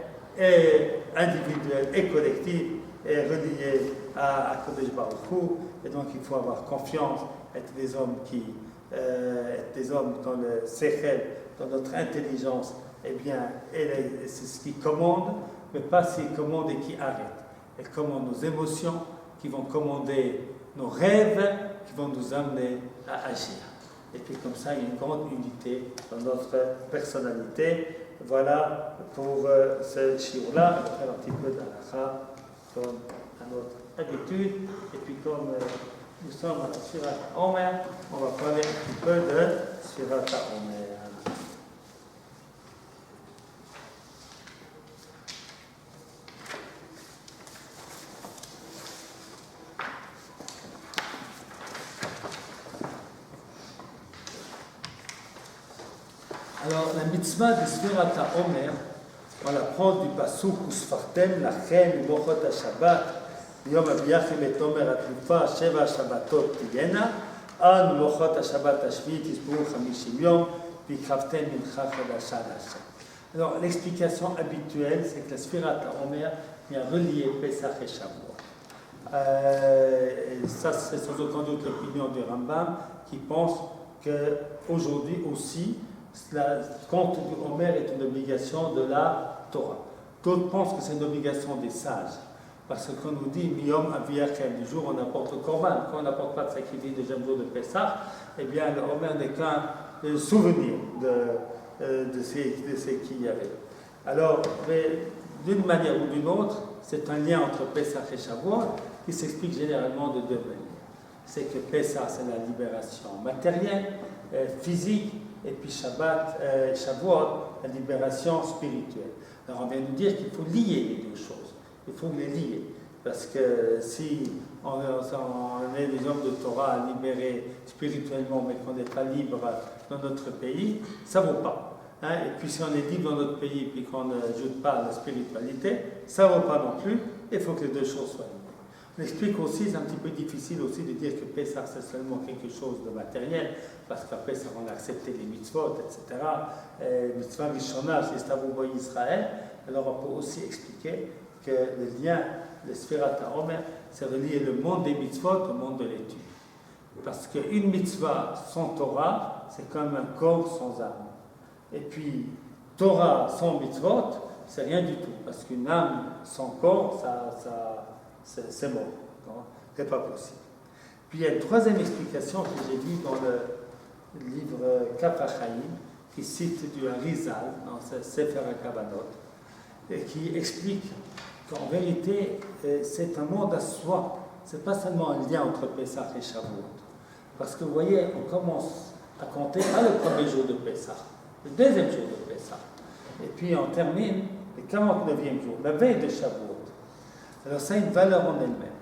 individuel et collectif, est relié à Kodesh Baruch Hu, et donc il faut avoir confiance, être des hommes dans le Sechel, dans notre intelligence, eh bien, c'est ce qui commande, mais pas ce qui commande et qui arrête. Elle commande nos émotions, qui vont commander nos rêves, qui vont nous amener à agir. Et puis comme ça, il y a une grande unité dans notre personnalité. Voilà pour ce shiur-là. On va faire un petit peu d'halakha comme à notre habitude. Et puis comme nous sommes à la Sfirat Omer, on va parler un petit peu de Sfirat Omer. Alors, la mitzvah de Sfirat HaOmer, on la prend du pasuk Usfartem lachem mochot HaShabbat, Yom Abiachim et Omer Atlufa, Sheva Shabbatot Tiyena, An lochot ha-Shabbat ha-Shvi tisburu 50 yom v'ikravtem mincha chadasha l'Hashem. Alors, l'explication habituelle, c'est que la Sfirat HaOmer vient relier Pesach et Shavuot. Ça, c'est sans aucun doute l'opinion du Rambam, qui pense qu'aujourd'hui aussi, la compte du Homer est une obligation de la Torah. D'autres pensent que c'est une obligation des sages, parce qu'on nous dit Miyom Aviyachem, du jour où on apporte le Korban. Quand on n'apporte pas de sacrifice le deuxième jour de Pessah, eh bien le Homer n'est qu'un souvenir de ce qu'il y avait. Alors, d'une manière ou d'une autre, c'est un lien entre Pessah et Shavuot qui s'explique généralement de deux manières. C'est que Pessah, c'est la libération matérielle, physique, et puis Shavuot, la libération spirituelle. Alors on vient nous dire qu'il faut lier les deux choses. Il faut les lier. Parce que si on est des hommes de Torah libérés spirituellement, mais qu'on n'est pas libre dans notre pays, ça ne vaut pas. Et puis si on est libre dans notre pays et qu'on n'ajoute pas la spiritualité, ça ne vaut pas non plus. Il faut que les deux choses soient liées. On explique aussi, c'est un petit peu difficile aussi de dire que Pessah c'est seulement quelque chose de matériel, parce qu'après Pessah on a accepté les mitzvot, etc. Mitzvah Rishona, c'est Stavou Israël. Alors on peut aussi expliquer que le lien, le Sfirat HaOmer, c'est relier le monde des mitzvot au monde de l'étude. Parce qu'une mitzvah sans Torah, c'est comme un corps sans âme. Et puis, Torah sans mitzvot, c'est rien du tout. Parce qu'une âme sans corps, c'est mort. C'est pas possible. Puis il y a une troisième explication que j'ai vue dans le livre Kaf HaChaim, qui cite du Harizal, dans Sefer HaKavanot, et qui explique qu'en vérité, c'est un monde à soi. Ce n'est pas seulement un lien entre Pessah et Shavuot. Parce que vous voyez, on commence à compter pas le premier jour de Pessah, le deuxième jour de Pessah. Et puis on termine le 49e jour, la veille de Shavuot. Alors ça a une valeur en elle-même.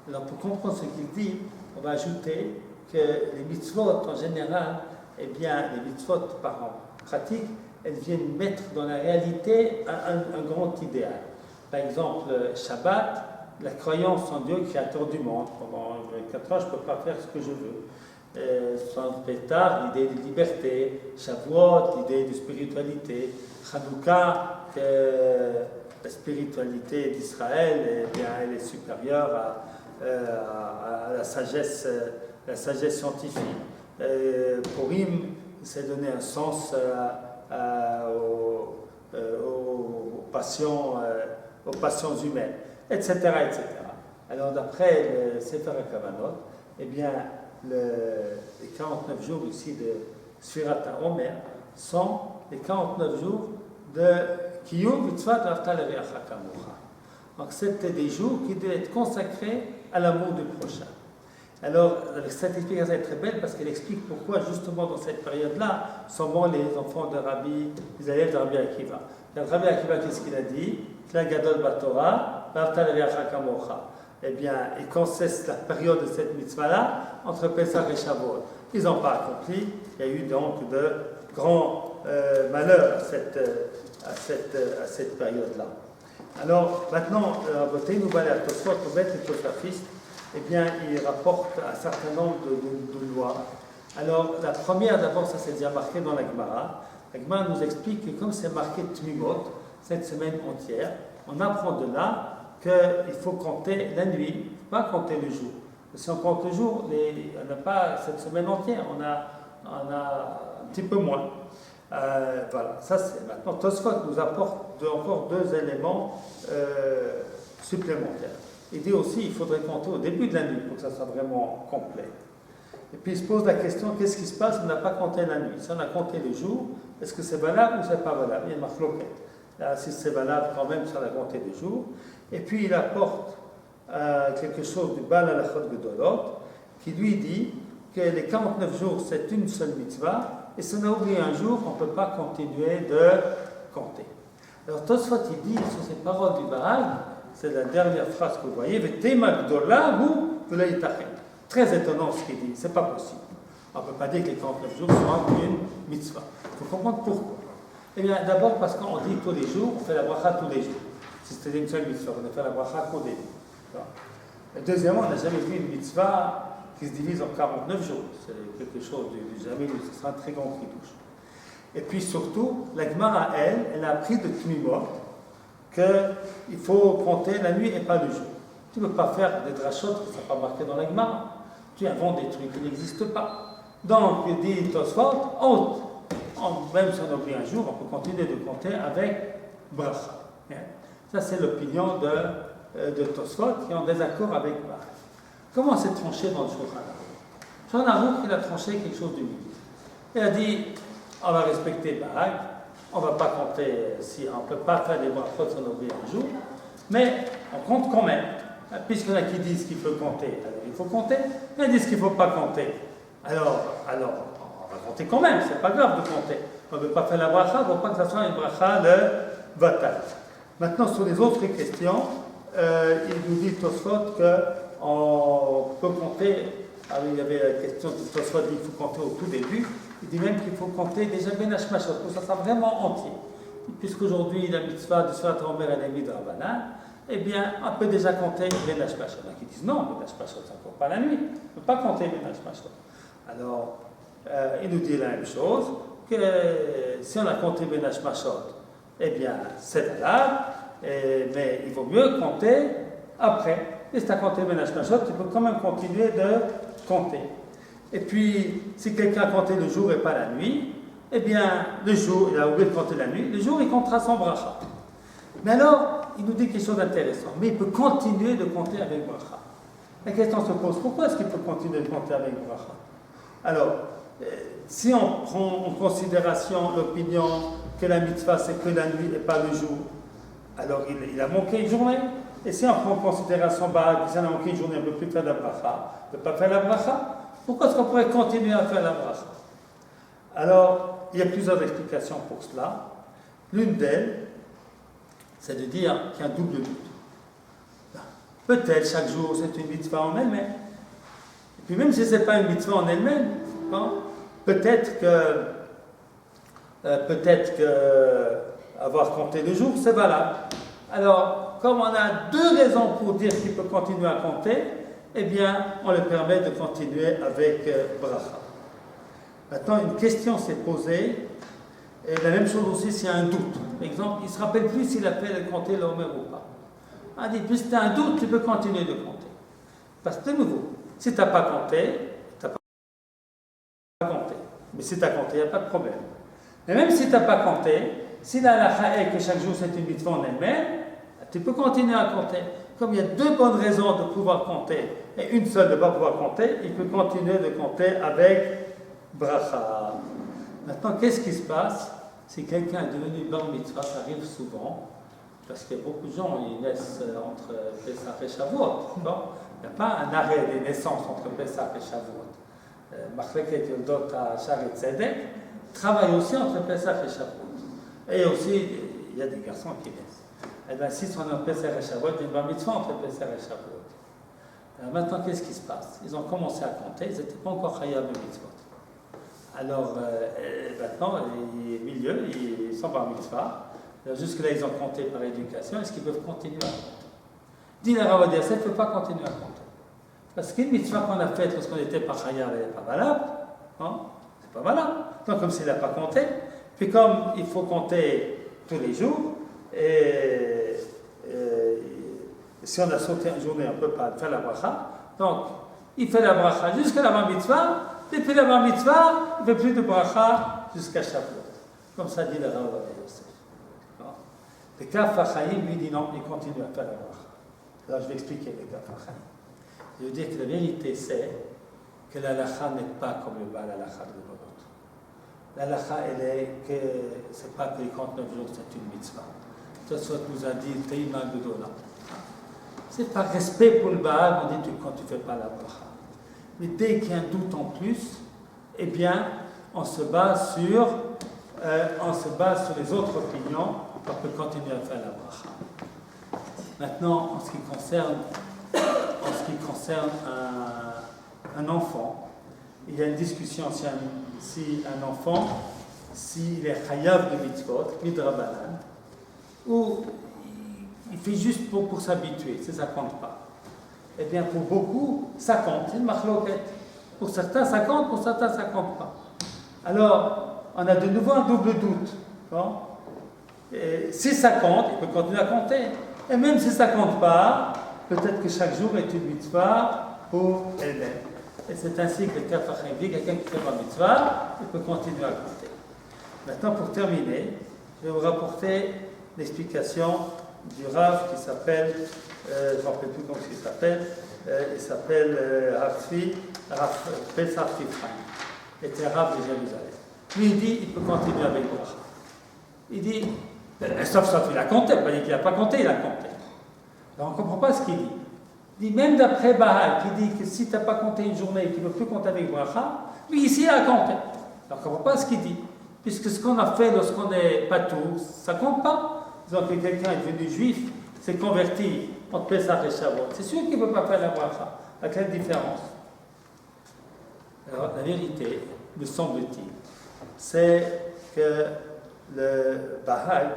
Alors pour comprendre ce qu'il dit, on va ajouter que les mitzvot en général, eh bien les mitzvot par pratique, elles viennent mettre dans la réalité un grand idéal. Par exemple, Shabbat, la croyance en Dieu créateur du monde. Pendant 24 heures, je ne peux pas faire ce que je veux. Sans Pétard, l'idée de liberté. Shavuot, l'idée de spiritualité. Hanouka, la spiritualité d'Israël, eh bien, elle est supérieure à la sagesse scientifique. Purim, c'est donner un sens aux passions humaines, etc., etc. Alors d'après le Sefer HaKavanot, eh bien, les 49 jours ici de Sfirat HaOmer sont les 49 jours de Kiyum Mitzvot V'Ahavta L'Reacha Kamocha. Donc c'était des jours qui devaient être consacrés à l'amour du prochain. Alors, cette explication est très belle parce qu'elle explique pourquoi, justement, dans cette période-là, sont morts les enfants de Rabbi, les élèves de Rabbi Akiva. Rabbi Akiva, qu'est-ce qu'il a dit? Kla Gadol Batorah, V'Ahavta L'Reacha Kamocha. Eh bien, et quand c'est la période de cette mitzvah-là, entre Pessah et Shavuot, ils n'ont pas accompli. Il y a eu donc de grands malheurs à cette période-là. Alors, maintenant, nous va aller à Tosfot, au Beth et Tosafiste. Eh bien, il rapporte un certain nombre de lois. Alors, la première, d'abord, ça c'est déjà marqué dans la Gemara. La Gemara nous explique que comme c'est marqué Tmimot, cette semaine entière, on apprend de là qu'il faut compter la nuit, pas compter le jour. Si on compte le jour, on n'a pas cette semaine entière, on a un petit peu moins. Voilà, ça c'est maintenant. Tosfot nous apporte encore deux éléments supplémentaires. Il dit aussi qu'il faudrait compter au début de la nuit pour que ça soit vraiment complet. Et puis il se pose la question, qu'est-ce qui se passe si on n'a pas compté la nuit? Si on a compté le jour, est-ce que c'est valable ou c'est pas valable? Il y a une marque. Si c'est valable quand même, si on a compté le jour. Et puis il apporte quelque chose du Baal Halachot Gedolot, qui lui dit que les 49 jours c'est une seule mitzvah, et si on a oublié un jour, on ne peut pas continuer de compter. Alors Tosfot il dit sur ces paroles du Baal, c'est la dernière phrase que vous voyez, très étonnant ce qu'il dit, c'est pas possible. On ne peut pas dire que les 49 jours sont une mitzvah. Il faut comprendre pourquoi. Eh bien, d'abord parce qu'on dit tous les jours, on fait la bracha tous les jours. Si c'était une seule mitzvah, on a fait la bracha qu'au début. Et deuxièmement, on n'a jamais vu une mitzvah qui se divise en 49 jours. C'est quelque chose du jamais vu, ce sera un très grand Kiddush. Et puis surtout, la Gemara, elle a appris de Tmimot qu'il faut compter la nuit et pas le jour. Tu ne peux pas faire des drachot qui ne sont pas marqués dans la Gemara. Tu inventes des trucs qui n'existent pas. Donc, il dit Tosfot, même si on oublie un jour, on peut continuer de compter avec bracha. Ça, c'est l'opinion de Tosfot qui est en désaccord avec Barak. Comment c'est tranché dans le Shulchan Aruch? Shulchan Aruch, il a tranché quelque chose du milieu. Il a dit, on va respecter Barak, on ne va pas compter, si on ne peut pas faire des brachot si on oublie un jour, mais on compte quand même. Puisqu'il y en a qui disent qu'il faut compter, alors il faut compter, il y en a qui disent qu'il ne faut pas compter. Alors, on va compter quand même, c'est pas grave de compter. On ne veut pas faire la bracha, il ne faut pas que ça soit une bracha le vatal. Maintenant, sur les autres questions, il nous dit Tosfot qu'on peut compter. Alors, il y avait la question de Tosfot, il faut compter au tout début. Il dit même qu'il faut compter déjà Ben Hashmashot, pour que ça soit vraiment entier. Puisqu'aujourd'hui, la mitzvah de Sfat Omer et la mitzvah Rabbanan, eh bien, on peut déjà compter Ben Hashmashot. Il y en a qui disent non, Ben Hashmashot, c'est encore pas la nuit. On ne peut pas compter Ben Hashmashot. Alors, il nous dit la même chose, que si on a compté Ben Hashmashot, eh bien, c'est valable, mais il vaut mieux compter après. Et si tu as compté Ben Hashmashot, tu peux quand même continuer de compter. Et puis, si quelqu'un a compté le jour et pas la nuit, eh bien, le jour, il a oublié de compter la nuit, le jour, il comptera son bracha. Mais alors, il nous dit quelque chose d'intéressant, mais il peut continuer de compter avec bracha. La question se pose, pourquoi est-ce qu'il peut continuer de compter avec bracha? Alors, si on prend en considération l'opinion que la mitzvah c'est que la nuit et pas le jour, alors il a manqué une journée. Et si on prend en considération que si on a manqué une journée, on ne peut plus faire la bracha, on ne peut pas faire la bracha, pourquoi est-ce qu'on pourrait continuer à faire la bracha? Alors, il y a plusieurs explications pour cela. L'une d'elles, c'est de dire qu'il y a un double but. Peut-être chaque jour c'est une mitzvah en elle-même. Et puis même si ce n'est pas une mitzvah en elle-même, peut-être que avoir compté le jour, c'est valable. Alors, comme on a deux raisons pour dire qu'il peut continuer à compter, eh bien, on le permet de continuer avec bracha. Maintenant, une question s'est posée, et la même chose aussi s'il y a un doute. Par exemple, il ne se rappelle plus s'il a fait le compter l'homer ou pas. On dit, puisque tu as un doute, tu peux continuer de compter. Parce que de nouveau, si tu n'as pas compté, tu n'as pas compté. Mais si tu as compté, il n'y a pas de problème. Mais même si tu n'as pas compté, si la halakha est que chaque jour c'est une mitzvah en elle-même, tu peux continuer à compter. Comme il y a deux bonnes raisons de pouvoir compter et une seule de ne pas pouvoir compter, il peut continuer de compter avec bracha. Maintenant, qu'est-ce qui se passe si quelqu'un est devenu bar mitzvah? Ça arrive souvent, parce que beaucoup de gens ils naissent entre Pessah et Shavuot. Bon, il n'y a pas un arrêt des naissances entre Pessah et Shavuot. Machleket Yoldot à Sharet Tzedek travaille aussi entre Pessah et Shavuot. Et aussi, il y a des garçons qui naissent. Eh bien, si on est en Pessah et Shavuot, il y a une bar mitzvah entre Pessah et Shavuot. Alors maintenant, qu'est-ce qui se passe? Ils ont commencé à compter, ils n'étaient pas encore chayav de mitzvot. Alors, maintenant, les milieux, ils sont par mitzvah. Jusque-là, ils ont compté par éducation. Est-ce qu'ils peuvent continuer à compter? Dit la Rav Odia, ça ne peut pas continuer à compter. Parce qu'une mitzvah qu'on a faite lorsqu'on était par chayav, elle n'est pas valable. Hein? C'est pas valable. Donc, comme s'il n'a pas compté, puis comme il faut compter tous les jours, et si on a sauté une journée, on ne peut pas faire la bracha. Donc, il fait la bracha jusqu'à la bar mitzvah. Depuis la bar mitzvah, il ne fait plus de bracha jusqu'à Shavuot. Comme ça dit le Rav Yosef. Le Kaf HaChaim, lui, dit non, il continue à faire la bracha. Alors, je vais expliquer le Kaf HaChaim. Je veux dire que la vérité, c'est que la halakha n'est pas comme le Baal halakha de l'autre. La halakha, elle est que ce n'est pas que les 49 jours, c'est une mitzvah. Tosfot nous a dit, Teima Gedola. C'est par respect pour le Baal, on dit quand tu ne fais pas la bracha. Mais dès qu'il y a un doute en plus, eh bien, on se base sur les autres opinions, on peut continuer à faire la bracha. Maintenant, en ce qui concerne un enfant, il y a une discussion si un enfant, s'il est chayav de mitzvot, midrabanan, ou il fait juste pour s'habituer, ça ne compte pas. eh bien pour beaucoup, ça compte, c'est une marloquette. Pour certains, ça compte, pour certains, ça ne compte pas. Alors, on a de nouveau un double doute. Bon. Et si ça compte, il peut continuer à compter. Et même si ça ne compte pas, peut-être que chaque jour est une mitzvah pour elle-même. Et c'est ainsi que le Kafachim dit, quelqu'un qui fait la mitzvah, il peut continuer à compter. Maintenant, pour terminer, je vais vous rapporter l'explication du Rav qui s'appelle, je ne me rappelle plus comment il s'appelle Rav Pesach Tifraim, était Rav de Jérusalem. Lui, il dit, il peut continuer avec moi. Il dit, sauf il a compté, pas dit qu'il n'a pas compté, il a compté. Alors on ne comprend pas ce qu'il dit. Il dit, même d'après Bahal, qui dit que si tu n'as pas compté une journée et qu'il ne peut plus compter avec bracha, lui ici il a compté. Alors on ne comprend pas ce qu'il dit. Puisque ce qu'on a fait lorsqu'on est patou, ça ne compte pas. Disons que quelqu'un est devenu juif, s'est converti entre Pesach et Shavuot. C'est sûr qu'il ne peut pas faire la bracha. À quelle différence? Alors la vérité, me semble-t-il, c'est que le Bahal,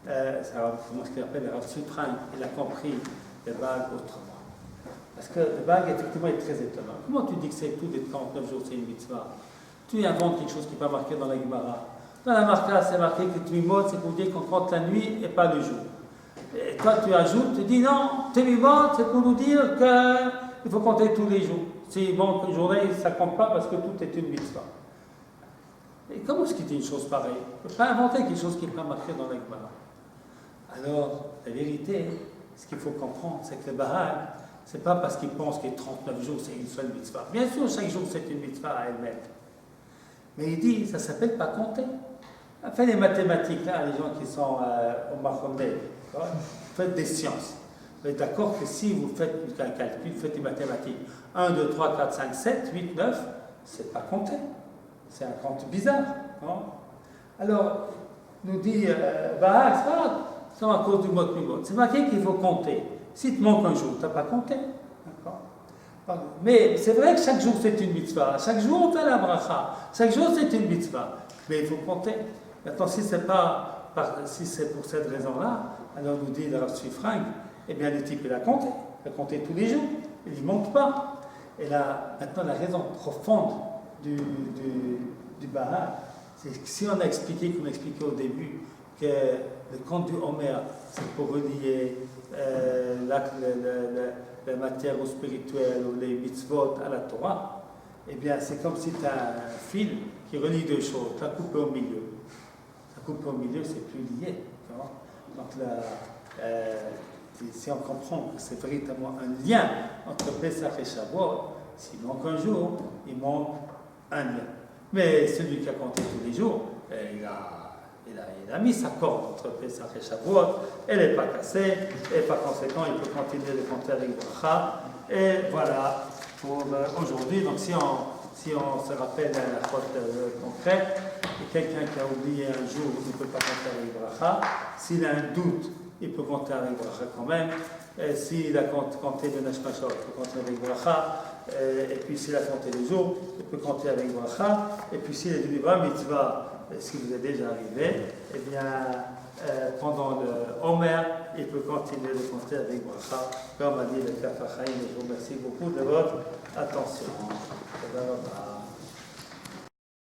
comment ce qu'il appelle le Rav Tifraim, il a compris le Bahal autrement. Parce que le Bahal, effectivement, est très étonnant. Comment tu dis que c'est tout des 39 jours, c'est une mitzvah? Tu inventes quelque chose qui n'est pas marqué dans la Gemara. Dans la Marca, c'est marqué que Tmimot, c'est pour dire qu'on compte la nuit et pas le jour. Et toi, tu ajoutes, tu dis non, Tmimot, c'est pour nous dire qu'il faut compter tous les jours. Si manque une journée, ça ne compte pas parce que tout est une mitzvah. Et comment est-ce qu'il dit une chose pareille? On ne peut pas inventer quelque chose qui n'est pas marqué dans la Gemara. Alors, la vérité, ce qu'il faut comprendre, c'est que le Bahal, ce n'est pas parce qu'il pense que 39 jours, c'est une seule mitzvah. Bien sûr, chaque jour, c'est une mitzvah à elle-même. Mais il dit, ça ne s'appelle pas compter. Faites les mathématiques, là, les gens qui sont au Mahomet, faites des sciences. Vous êtes d'accord que si vous faites un calcul, vous faites des mathématiques, 1, 2, 3, 4, 5, 7, 8, 9, c'est pas compter. C'est un compte bizarre. Non? Alors, nous dit, c'est pas à cause du mot de mot. C'est marqué qu'il faut compter. Si tu manques un jour, tu n'as pas compté. D'accord? Mais c'est vrai que chaque jour c'est une mitzvah. Chaque jour on fait la bracha. Chaque jour c'est une mitzvah. Mais il faut compter. Maintenant, si c'est pour cette raison-là, alors nous dit le Rav Tifraim, eh bien le type il a compté. Il a compté tous les jours. Il n'y manque pas. Et là, maintenant, la raison profonde du Bahal, c'est que si on a expliqué, comme on a expliqué au début, que le conte du Homer, c'est pour relier la matière au spirituel ou les mitzvot à la Torah, eh bien c'est comme si tu as un fil qui relie deux choses, tu as coupé au milieu. Tu as coupé au milieu, c'est plus lié. Donc si on comprend que c'est véritablement un lien entre Pesach et Shavuot, s'il manque un jour, il manque un lien. Mais celui qui a compté tous les jours, il a mis sa corde entre Pesach et Shavuot, elle n'est pas cassée, et par conséquent, il peut continuer de compter avec bracha. Et voilà pour aujourd'hui. Donc, si on se rappelle la faute concrète, et quelqu'un qui a oublié un jour, il ne peut pas compter avec bracha. S'il a un doute, il peut compter avec bracha quand même. S'il a compté le Nashmashot, il peut compter avec bracha. Et puis s'il a compté les jours, il peut compter avec bracha. Et puis s'il est devenu bar mitzvah, ce qui vous est déjà arrivé, eh bien, pendant le Homer, il peut continuer de compter avec bracha, comme a dit le Kafachim. Je vous remercie beaucoup de votre attention.